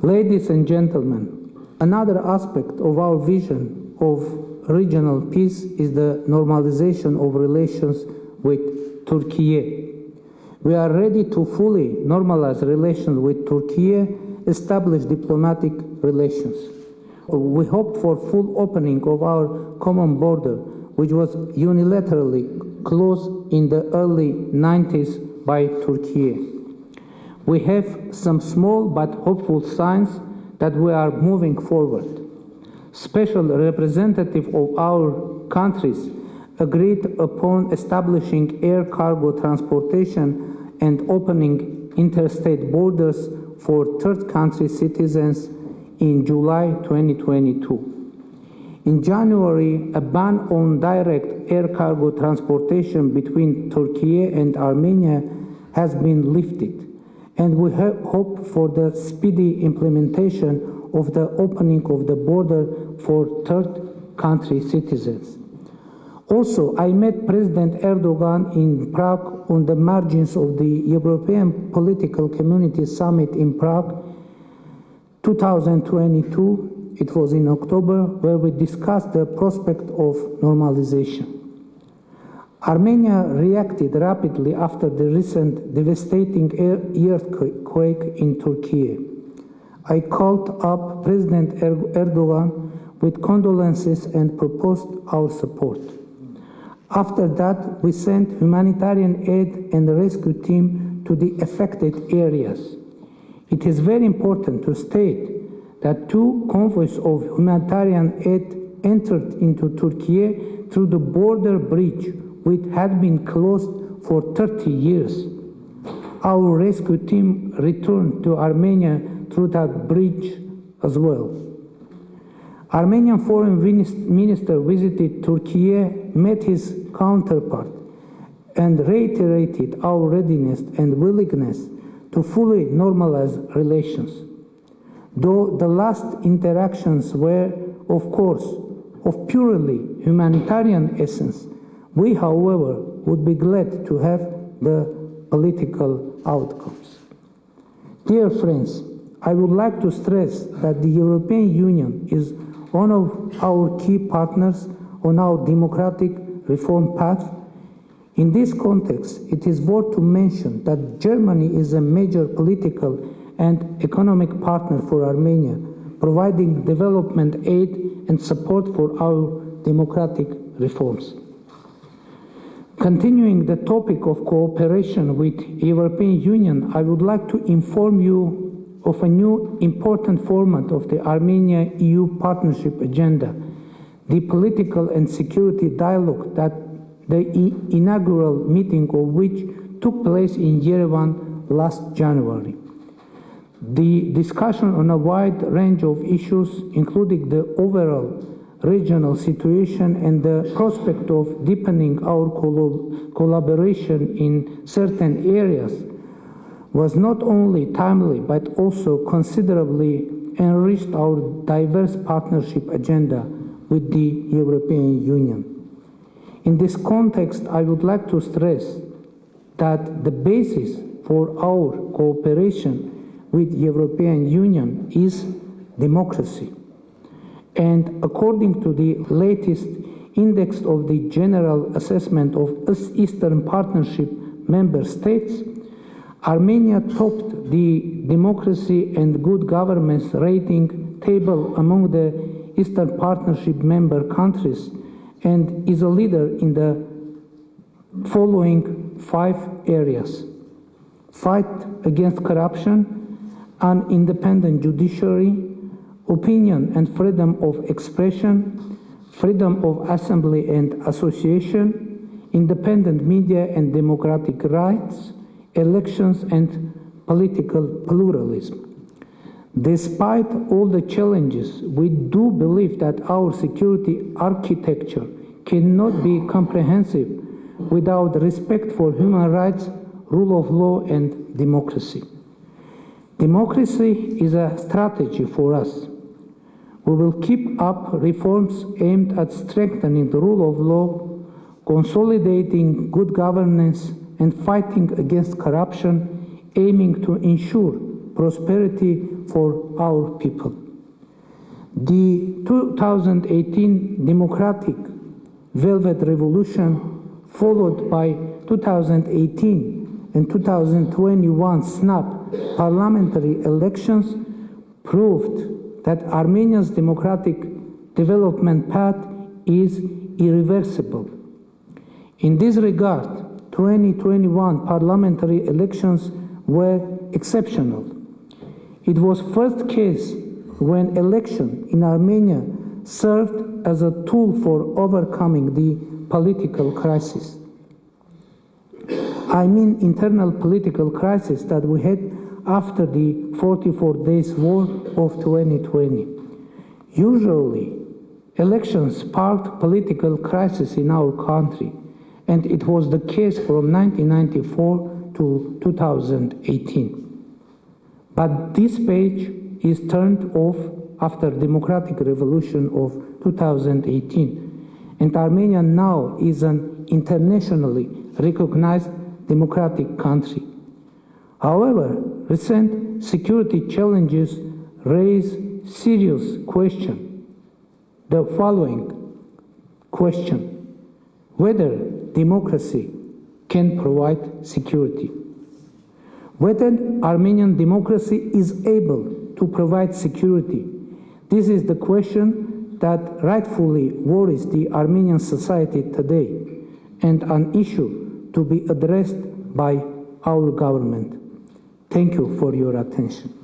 Ladies and gentlemen, another aspect of our vision of regional peace is the normalization of relations with Turkey. We are ready to fully normalize relations with Turkey, establish diplomatic relations. We hope for full opening of our common border, which was unilaterally closed in the early 90s by Turkey. We have some small but hopeful signs that we are moving forward. Special representatives of our countries agreed upon establishing air cargo transportation and opening interstate borders for third country citizens in July 2022. In January, a ban on direct air cargo transportation between Turkey and Armenia has been lifted, and we hope for the speedy implementation of the opening of the border for third country citizens. Also, I met President Erdogan in Prague on the margins of the European Political Community Summit in Prague 2022. It was in October, where we discussed the prospect of normalization. Armenia reacted rapidly after the recent devastating earthquake in Turkey. I called up President Erdogan with condolences and proposed our support. After that, we sent humanitarian aid and rescue team to the affected areas. It is very important to state that 2 convoys of humanitarian aid entered into Turkey through the border bridge, which had been closed for 30 years. Our rescue team returned to Armenia through that bridge as well. Armenian foreign minister visited Turkey, met his counterpart, and reiterated our readiness and willingness to fully normalize relations. Though the last interactions were, of course, of purely humanitarian essence, we, however, would be glad to have the political outcomes. Dear friends, I would like to stress that the European Union is one of our key partners on our democratic reform path. In this context, it is worth to mention that Germany is a major political and economic partner for Armenia, providing development aid and support for our democratic reforms. Continuing the topic of cooperation with the European Union, I would like to inform you of a new important format of the Armenia-EU partnership agenda, the political and security dialogue that the inaugural meeting of which took place in Yerevan last January. The discussion on a wide range of issues, including the overall regional situation and the prospect of deepening our collaboration in certain areas, was not only timely but also considerably enriched our diverse partnership agenda with the European Union. In this context, I would like to stress that the basis for our cooperation with the European Union is democracy. And according to the latest index of the General Assessment of Eastern Partnership member states, Armenia topped the democracy and good governance rating table among the Eastern Partnership member countries and is a leader in the following 5 areas: fight against corruption, an independent judiciary, opinion and freedom of expression, freedom of assembly and association, independent media and democratic rights, elections and political pluralism. Despite all the challenges, we do believe that our security architecture cannot be comprehensive without respect for human rights, rule of law, and democracy. Democracy is a strategy for us. We will keep up reforms aimed at strengthening the rule of law, consolidating good governance, and fighting against corruption, aiming to ensure prosperity for our people. The 2018 democratic Velvet Revolution, followed by 2018 and 2021 snap parliamentary elections, proved that Armenia's democratic development path is irreversible. In this regard, 2021 parliamentary elections were exceptional. It was first case when election in Armenia served as a tool for overcoming the political crisis. I mean internal political crisis that we had after the 44 days war of 2020. Usually, elections sparked political crisis in our country, and it was the case from 1994 to 2018. But this page is turned off after the democratic revolution of 2018, and Armenia now is an internationally recognized democratic country. However, recent security challenges raise serious questions. The following question: whether democracy can provide security, whether Armenian democracy is able to provide security. This is the question that rightfully worries the Armenian society today, and an issue to be addressed by our government. Thank you for your attention.